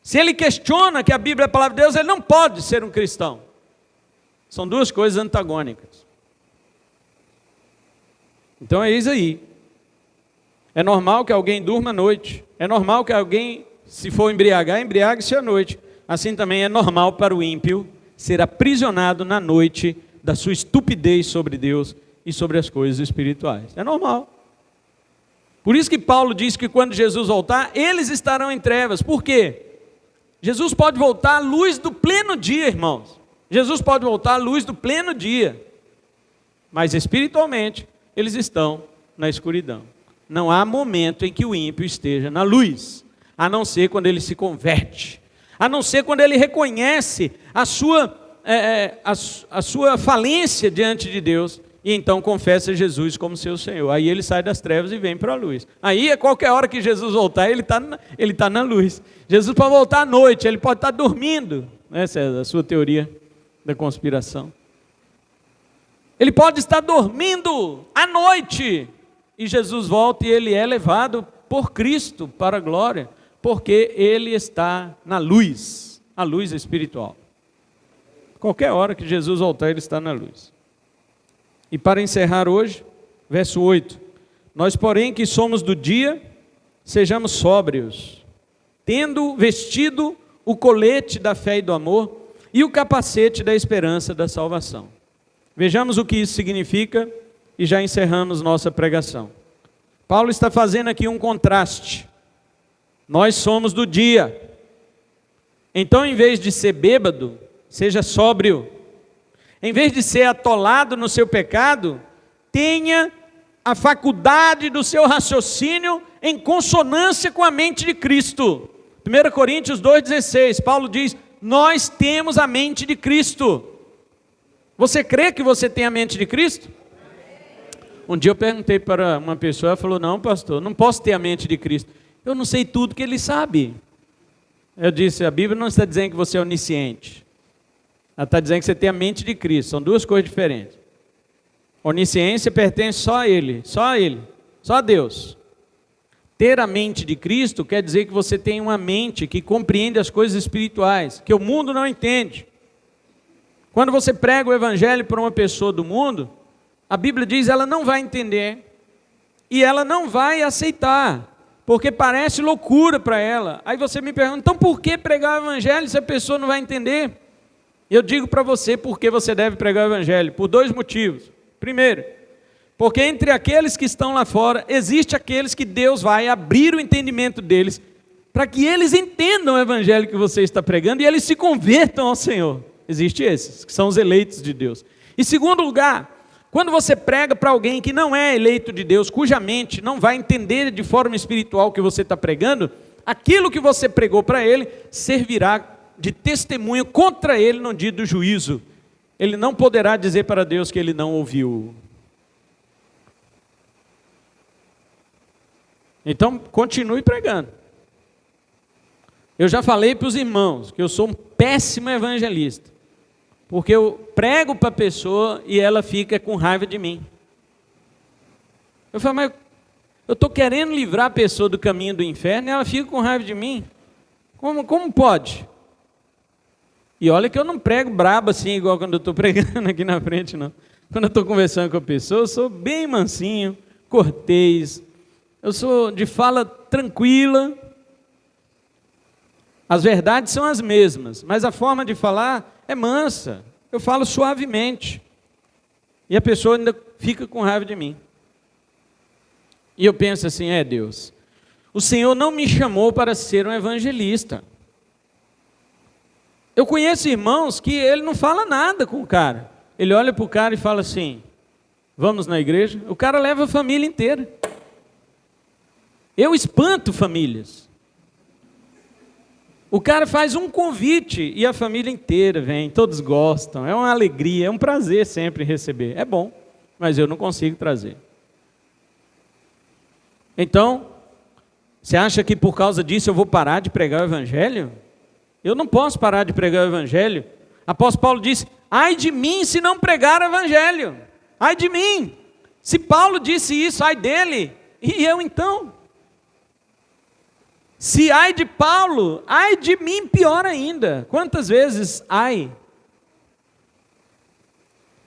Se ele questiona que a Bíblia é a palavra de Deus, ele não pode ser um cristão. São duas coisas antagônicas. Então é isso aí. É normal que alguém durma à noite. É normal que alguém, se for embriagar, embriague-se à noite. Assim também é normal para o ímpio ser aprisionado na noite da sua estupidez sobre Deus e sobre as coisas espirituais. É normal. Por isso que Paulo diz que quando Jesus voltar, eles estarão em trevas. Por quê? Jesus pode voltar à luz do pleno dia, irmãos. Jesus pode voltar à luz do pleno dia. Mas espiritualmente, eles estão na escuridão. Não há momento em que o ímpio esteja na luz, a não ser quando ele se converte, a não ser quando ele reconhece a sua falência diante de Deus, e então confessa Jesus como seu Senhor. Aí ele sai das trevas e vem para a luz. Aí a qualquer hora que Jesus voltar, ele está na luz. Jesus pode voltar à noite, ele pode estar dormindo. Essa é a sua teoria da conspiração. Ele pode estar dormindo à noite, e Jesus volta e ele é levado por Cristo para a glória, porque ele está na luz, a luz espiritual. Qualquer hora que Jesus voltar, ele está na luz. E para encerrar hoje, verso 8: nós, porém, que somos do dia, sejamos sóbrios, tendo vestido o colete da fé e do amor, e o capacete da esperança da salvação. Vejamos o que isso significa, e já encerramos nossa pregação. Paulo está fazendo aqui um contraste. Nós somos do dia. Então, em vez de ser bêbado, seja sóbrio. Em vez de ser atolado no seu pecado, tenha a faculdade do seu raciocínio em consonância com a mente de Cristo. 1 Coríntios 2,16, Paulo diz: nós temos a mente de Cristo. Você crê que você tem a mente de Cristo? Um dia eu perguntei para uma pessoa, ela falou: não, pastor, não posso ter a mente de Cristo. Eu não sei tudo que ele sabe. Eu disse: a Bíblia não está dizendo que você é onisciente. Ela está dizendo que você tem a mente de Cristo. São duas coisas diferentes. Onisciência pertence só a Ele, só a Deus. Ter a mente de Cristo quer dizer que você tem uma mente que compreende as coisas espirituais, que o mundo não entende. Quando você prega o Evangelho para uma pessoa do mundo, a Bíblia diz que ela não vai entender e ela não vai aceitar, porque parece loucura para ela. Aí você me pergunta: então por que pregar o Evangelho se a pessoa não vai entender? Eu digo para você por que você deve pregar o Evangelho, por dois motivos. Primeiro, porque entre aqueles que estão lá fora, existe aqueles que Deus vai abrir o entendimento deles, para que eles entendam o Evangelho que você está pregando e eles se convertam ao Senhor. Existem esses, que são os eleitos de Deus. Em segundo lugar, quando você prega para alguém que não é eleito de Deus, cuja mente não vai entender de forma espiritual o que você está pregando, aquilo que você pregou para ele servirá de testemunho contra ele no dia do juízo. Ele não poderá dizer para Deus que ele não ouviu. Então, continue pregando. Eu já falei para os irmãos que eu sou um péssimo evangelista, porque eu prego para a pessoa e ela fica com raiva de mim. Eu falo: mas eu estou querendo livrar a pessoa do caminho do inferno e ela fica com raiva de mim? Como pode? E olha que eu não prego brabo assim, igual quando eu estou pregando aqui na frente, não. Quando eu estou conversando com a pessoa, eu sou bem mansinho, cortês, eu sou de fala tranquila. As verdades são as mesmas, mas a forma de falar é mansa. Eu falo suavemente. E a pessoa ainda fica com raiva de mim. E eu penso assim: Deus, o Senhor não me chamou para ser um evangelista. Eu conheço irmãos que ele não fala nada com o cara. Ele olha para o cara e fala assim: vamos na igreja? O cara leva a família inteira. Eu espanto famílias. O cara faz um convite e a família inteira vem, todos gostam, é uma alegria, é um prazer sempre receber. É bom, mas eu não consigo trazer. Então, você acha que por causa disso eu vou parar de pregar o evangelho? Eu não posso parar de pregar o evangelho. Apóstolo Paulo disse: ai de mim se não pregar o evangelho. Ai de mim. Se Paulo disse isso, ai dele. E eu então? Se ai de Paulo, ai de mim, pior ainda. Quantas vezes ai?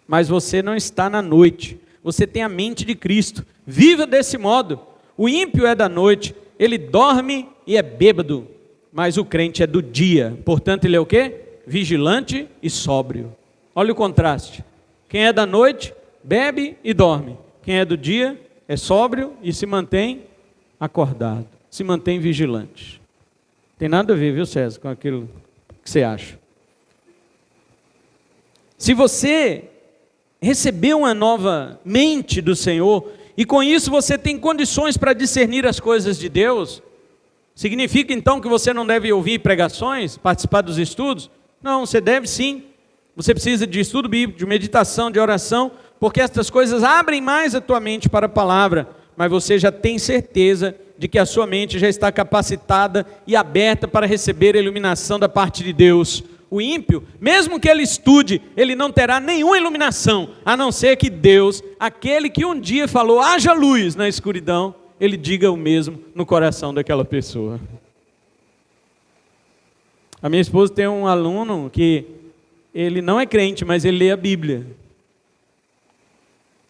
Mas você não está na noite. Você tem a mente de Cristo. Viva desse modo. O ímpio é da noite. Ele dorme e é bêbado. Mas o crente é do dia. Portanto, ele é o quê? Vigilante e sóbrio. Olha o contraste. Quem é da noite, bebe e dorme. Quem é do dia, é sóbrio e se mantém acordado. Se mantém vigilante. Tem nada a ver, viu, César, com aquilo que você acha. Se você recebeu uma nova mente do Senhor, e com isso você tem condições para discernir as coisas de Deus, significa então que você não deve ouvir pregações, participar dos estudos? Não, você deve sim. Você precisa de estudo bíblico, de meditação, de oração, porque estas coisas abrem mais a tua mente para a palavra, mas você já tem certeza de que a sua mente já está capacitada e aberta para receber a iluminação da parte de Deus. O ímpio, mesmo que ele estude, ele não terá nenhuma iluminação, a não ser que Deus, aquele que um dia falou, haja luz na escuridão, ele diga o mesmo no coração daquela pessoa. A minha esposa tem um aluno que ele não é crente, mas ele lê a Bíblia.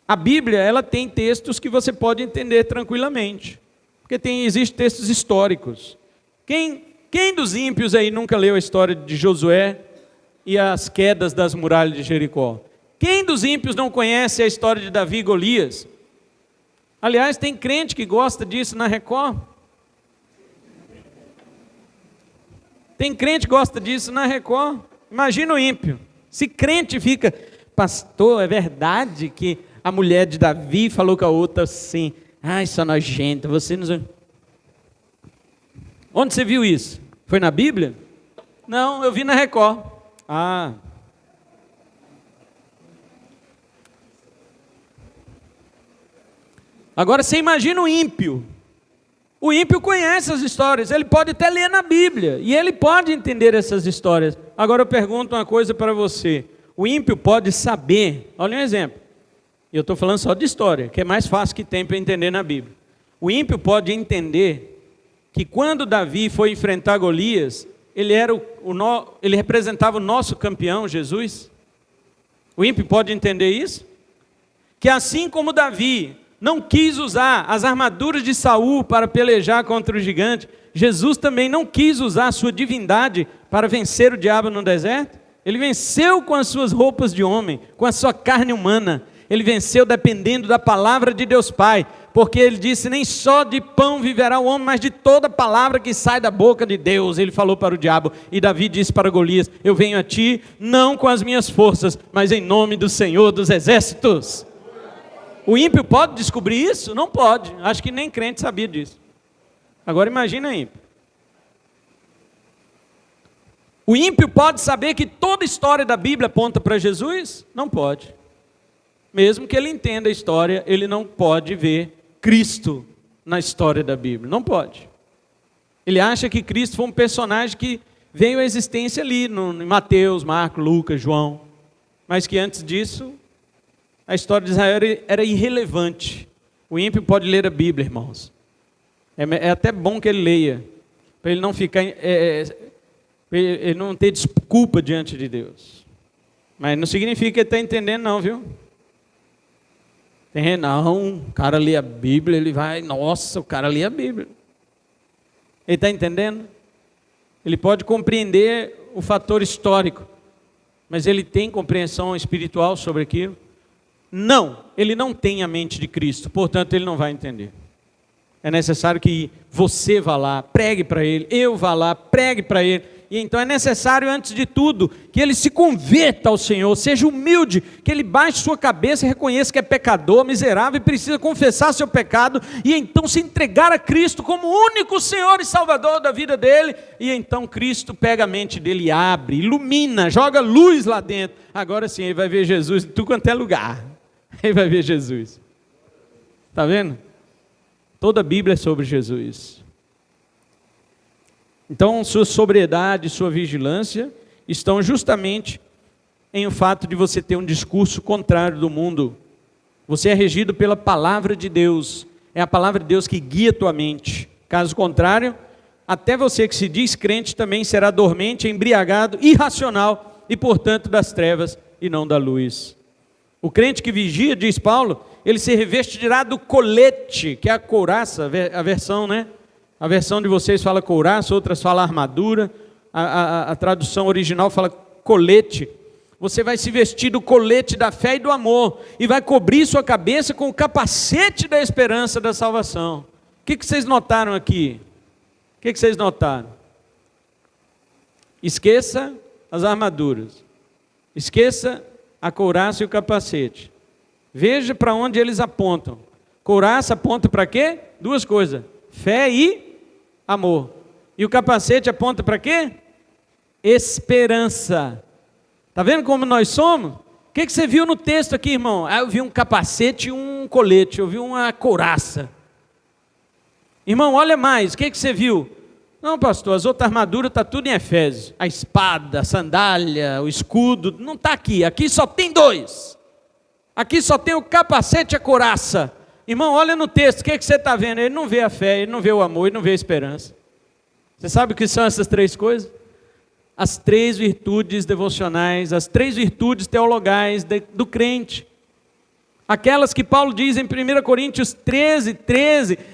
A Bíblia, ela tem textos que você pode entender tranquilamente, porque existem textos históricos. Quem dos ímpios aí nunca leu a história de Josué e as quedas das muralhas de Jericó? Quem dos ímpios não conhece a história de Davi e Golias? Aliás, tem crente que gosta disso na Record. Tem crente que gosta disso na Record. Imagina o ímpio. Se crente fica, pastor, é verdade que a mulher de Davi falou com a outra assim, ai, sua nojenta, você nos... Onde você viu isso? Foi na Bíblia? Não, eu vi na Record. Ah. Agora você imagina o ímpio. O ímpio conhece as histórias, ele pode até ler na Bíblia, e ele pode entender essas histórias. Agora eu pergunto uma coisa para você. O ímpio pode saber, olha um exemplo. Eu estou falando só de história, que é mais fácil que tem para entender na Bíblia. O ímpio pode entender que quando Davi foi enfrentar Golias, ele representava o nosso campeão, Jesus. O ímpio pode entender isso? Que assim como Davi não quis usar as armaduras de Saul para pelejar contra o gigante, Jesus também não quis usar a sua divindade para vencer o diabo no deserto. Ele venceu com as suas roupas de homem, com a sua carne humana. Ele venceu dependendo da palavra de Deus Pai, porque ele disse, nem só de pão viverá o homem, mas de toda palavra que sai da boca de Deus. Ele falou para o diabo, e Davi disse para Golias, eu venho a ti, não com as minhas forças, mas em nome do Senhor dos exércitos. O ímpio pode descobrir isso? Não pode, acho que nem crente sabia disso. Agora imagina ímpio. O ímpio pode saber que toda a história da Bíblia aponta para Jesus? Não pode. Mesmo que ele entenda a história, ele não pode ver Cristo na história da Bíblia. Não pode. Ele acha que Cristo foi um personagem que veio à existência ali, em Mateus, Marcos, Lucas, João. Mas que antes disso, a história de Israel era irrelevante. O ímpio pode ler a Bíblia, irmãos. É até bom que ele leia, para ele não ficar... ele não ter desculpa diante de Deus. Mas não significa que ele está entendendo não, viu? Não, o cara lê a Bíblia, ele vai, nossa, o cara lê a Bíblia. Ele está entendendo? Ele pode compreender o fator histórico, mas ele tem compreensão espiritual sobre aquilo? Não, ele não tem a mente de Cristo, portanto ele não vai entender. É necessário que você vá lá, pregue para ele, eu vá lá, pregue para ele, E então é necessário, antes de tudo, que ele se converta ao Senhor, seja humilde, que ele baixe sua cabeça e reconheça que é pecador, miserável, e precisa confessar seu pecado, e então se entregar a Cristo como único Senhor e Salvador da vida dele, e então Cristo pega a mente dele, abre, ilumina, joga luz lá dentro. Agora sim, ele vai ver Jesus em tudo quanto é lugar. Ele vai ver Jesus. Está vendo? Toda a Bíblia é sobre Jesus. Então, sua sobriedade, sua vigilância estão justamente em o fato de você ter um discurso contrário do mundo. Você é regido pela palavra de Deus. É a palavra de Deus que guia tua mente. Caso contrário, até você que se diz crente também será dormente, embriagado, irracional e, portanto, das trevas e não da luz. O crente que vigia, diz Paulo, ele se revestirá do colete, que é a couraça, a versão, né? A versão de vocês fala couraça, outras fala armadura, a tradução original fala colete. Você vai se vestir do colete da fé e do amor, e vai cobrir sua cabeça com o capacete da esperança da salvação. O que vocês notaram aqui? O que vocês notaram? Esqueça as armaduras, esqueça a couraça e o capacete. Veja para onde eles apontam. Couraça aponta para quê? Duas coisas: fé e amor. E o capacete aponta para quê? Esperança. Está vendo como nós somos? O que você viu no texto aqui, irmão? Eu vi um capacete e um colete, eu vi uma couraça. Irmão, olha mais, o que você viu? Não, pastor, as outras armaduras estão tudo em Efésios. A espada, a sandália, o escudo, não está aqui. Aqui só tem dois. Aqui só tem o capacete e a couraça. Irmão, olha no texto, o que você está vendo? Ele não vê a fé, ele não vê o amor, ele não vê a esperança. Você sabe o que são essas três coisas? As três virtudes devocionais, as três virtudes teologais do crente. Aquelas que Paulo diz em 1 Coríntios 13,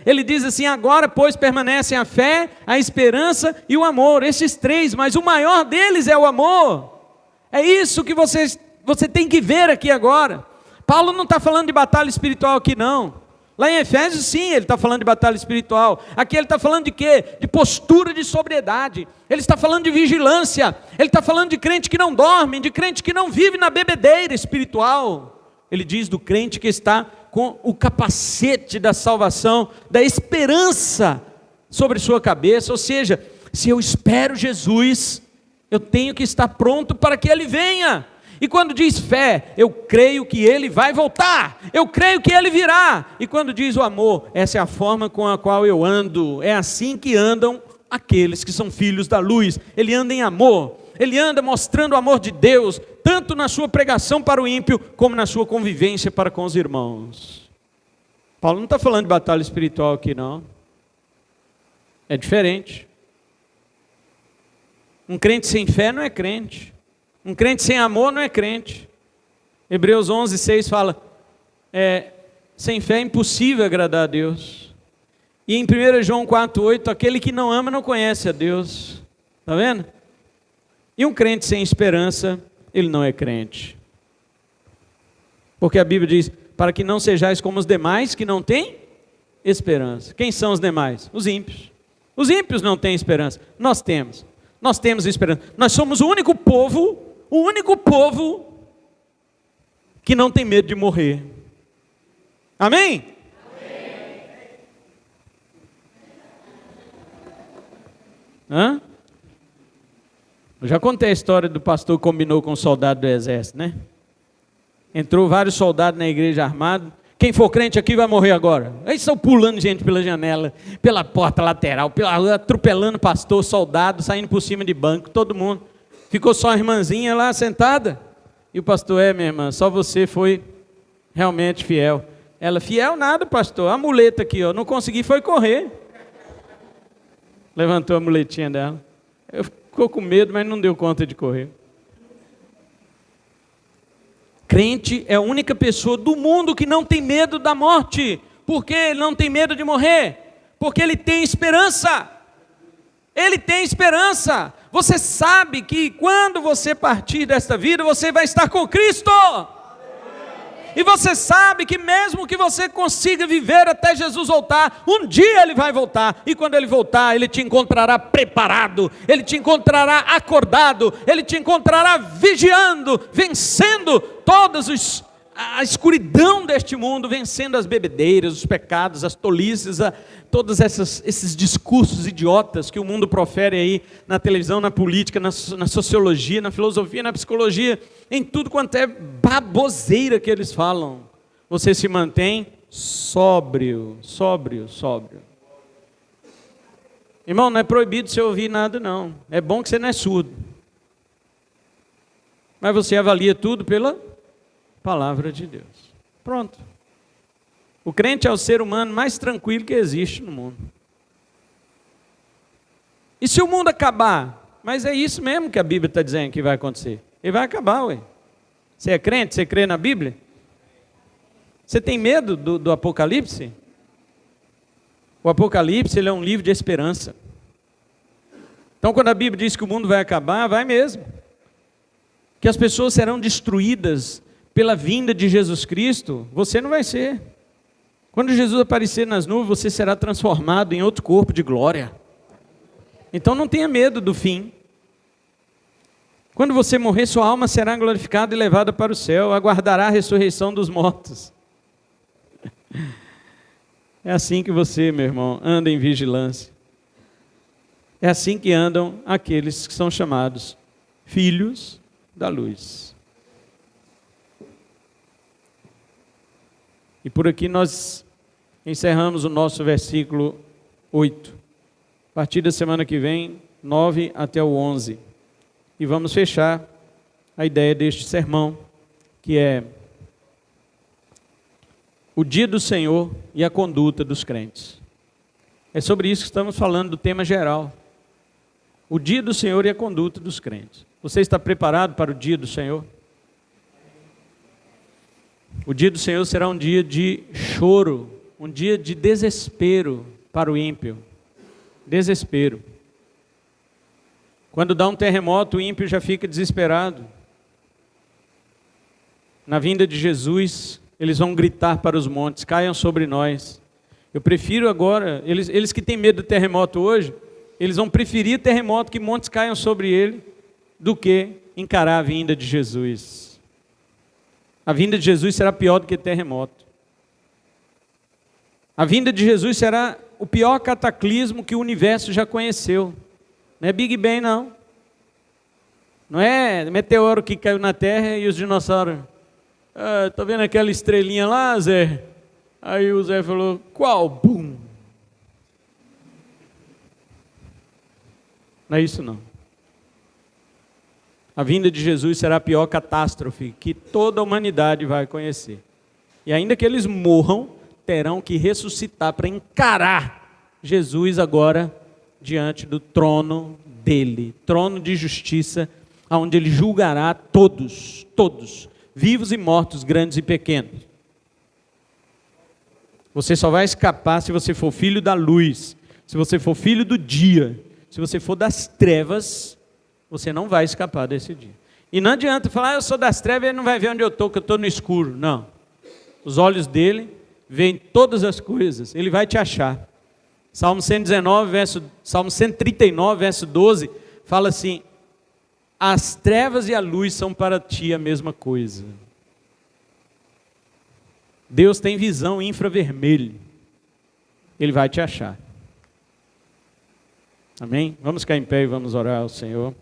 ele diz assim: agora, pois, permanecem a fé, a esperança e o amor. Esses três, mas o maior deles é o amor. É isso que você tem que ver aqui agora. Paulo não está falando de batalha espiritual aqui não. Lá em Efésios sim, ele está falando de batalha espiritual. Aqui ele está falando de quê? De postura de sobriedade. Ele está falando de vigilância. Ele está falando de crente que não dorme, de crente que não vive na bebedeira espiritual. Ele diz do crente que está com o capacete da salvação, da esperança sobre sua cabeça. Ou seja, se eu espero Jesus, eu tenho que estar pronto para que Ele venha. E quando diz fé, eu creio que Ele vai voltar, eu creio que Ele virá. E quando diz o amor, essa é a forma com a qual eu ando, é assim que andam aqueles que são filhos da luz. Ele anda em amor, ele anda mostrando o amor de Deus, tanto na sua pregação para o ímpio, como na sua convivência para com os irmãos. Paulo não está falando de batalha espiritual aqui não, é diferente. Um crente sem fé não é crente. Um crente sem amor não é crente. Hebreus 11:6 fala, sem fé é impossível agradar a Deus. E em 1 João 4:8, aquele que não ama não conhece a Deus. Está vendo? E um crente sem esperança, ele não é crente. Porque a Bíblia diz, para que não sejais como os demais que não têm esperança. Quem são os demais? Os ímpios. Os ímpios não têm esperança. Nós temos esperança. Nós somos o único povo que não tem medo de morrer. Amém? Amém. Hã? Eu já contei a história do pastor que combinou com um soldado do exército, né? Entrou vários soldados na igreja armados. Quem for crente aqui vai morrer agora. Eles estão pulando gente pela janela, pela porta lateral, atropelando pastor, soldado, saindo por cima de banco, todo mundo. Ficou só a irmãzinha lá sentada. E o pastor, minha irmã, só você foi realmente fiel. Ela, fiel nada, pastor, a muleta aqui, ó, não consegui, foi correr. Levantou a muletinha dela. Eu ficou com medo, mas não deu conta de correr. Crente é a única pessoa do mundo que não tem medo da morte. Por que ele não tem medo de morrer? Porque ele tem esperança. Ele tem esperança. Você sabe que quando você partir desta vida, você vai estar com Cristo. E você sabe que mesmo que você consiga viver até Jesus voltar, um dia Ele vai voltar. E quando Ele voltar, Ele te encontrará preparado, Ele te encontrará acordado, Ele te encontrará vigiando, vencendo a escuridão deste mundo, vencendo as bebedeiras, os pecados, as tolices, todos esses discursos idiotas que o mundo profere aí na televisão, na política, na sociologia, na filosofia, na psicologia, em tudo quanto é baboseira que eles falam. Você se mantém sóbrio. Irmão, não é proibido você ouvir nada não, é bom que você não é surdo. Mas você avalia tudo pela palavra de Deus. Pronto. O crente é o ser humano mais tranquilo que existe no mundo. E se o mundo acabar? Mas é isso mesmo que a Bíblia está dizendo que vai acontecer. Ele vai acabar, ué. Você é crente? Você crê na Bíblia? Você tem medo do Apocalipse? O Apocalipse, ele é um livro de esperança. Então, quando a Bíblia diz que o mundo vai acabar, vai mesmo. Que as pessoas serão destruídas pela vinda de Jesus Cristo, você não vai ser. Quando Jesus aparecer nas nuvens, você será transformado em outro corpo de glória. Então não tenha medo do fim. Quando você morrer, sua alma será glorificada e levada para o céu, aguardará a ressurreição dos mortos. É assim que você, meu irmão, anda em vigilância. É assim que andam aqueles que são chamados filhos da luz. E por aqui nós encerramos o nosso versículo 8. A partir da semana que vem, 9 até o 11. E vamos fechar a ideia deste sermão, que é o dia do Senhor e a conduta dos crentes. É sobre isso que estamos falando, do tema geral. O dia do Senhor e a conduta dos crentes. Você está preparado para o dia do Senhor? O dia do Senhor será um dia de choro, um dia de desespero para o ímpio. Desespero. Quando dá um terremoto, o ímpio já fica desesperado. Na vinda de Jesus, eles vão gritar para os montes: caiam sobre nós. Eu prefiro agora, eles que têm medo do terremoto hoje, eles vão preferir terremoto, que montes caiam sobre ele, do que encarar a vinda de Jesus. A vinda de Jesus será pior do que terremoto. A vinda de Jesus será o pior cataclismo que o universo já conheceu. Não é Big Bang, não. Não é meteoro que caiu na Terra e os dinossauros... Tá vendo aquela estrelinha lá, Zé? Aí o Zé falou: qual? Bum! Não é isso, não. A vinda de Jesus será a pior catástrofe que toda a humanidade vai conhecer. E ainda que eles morram, terão que ressuscitar para encarar Jesus agora diante do trono dele, trono de justiça, onde ele julgará todos, vivos e mortos, grandes e pequenos. Você só vai escapar se você for filho da luz, se você for filho do dia. Se você for das trevas, você não vai escapar desse dia. E não adianta falar: eu sou das trevas, ele não vai ver onde eu estou, que eu estou no escuro. Não. Os olhos dele veem todas as coisas, ele vai te achar. Salmo 139, verso 12, fala assim: as trevas e a luz são para ti a mesma coisa. Deus tem visão infravermelho. Ele vai te achar. Amém? Vamos ficar em pé e vamos orar ao Senhor.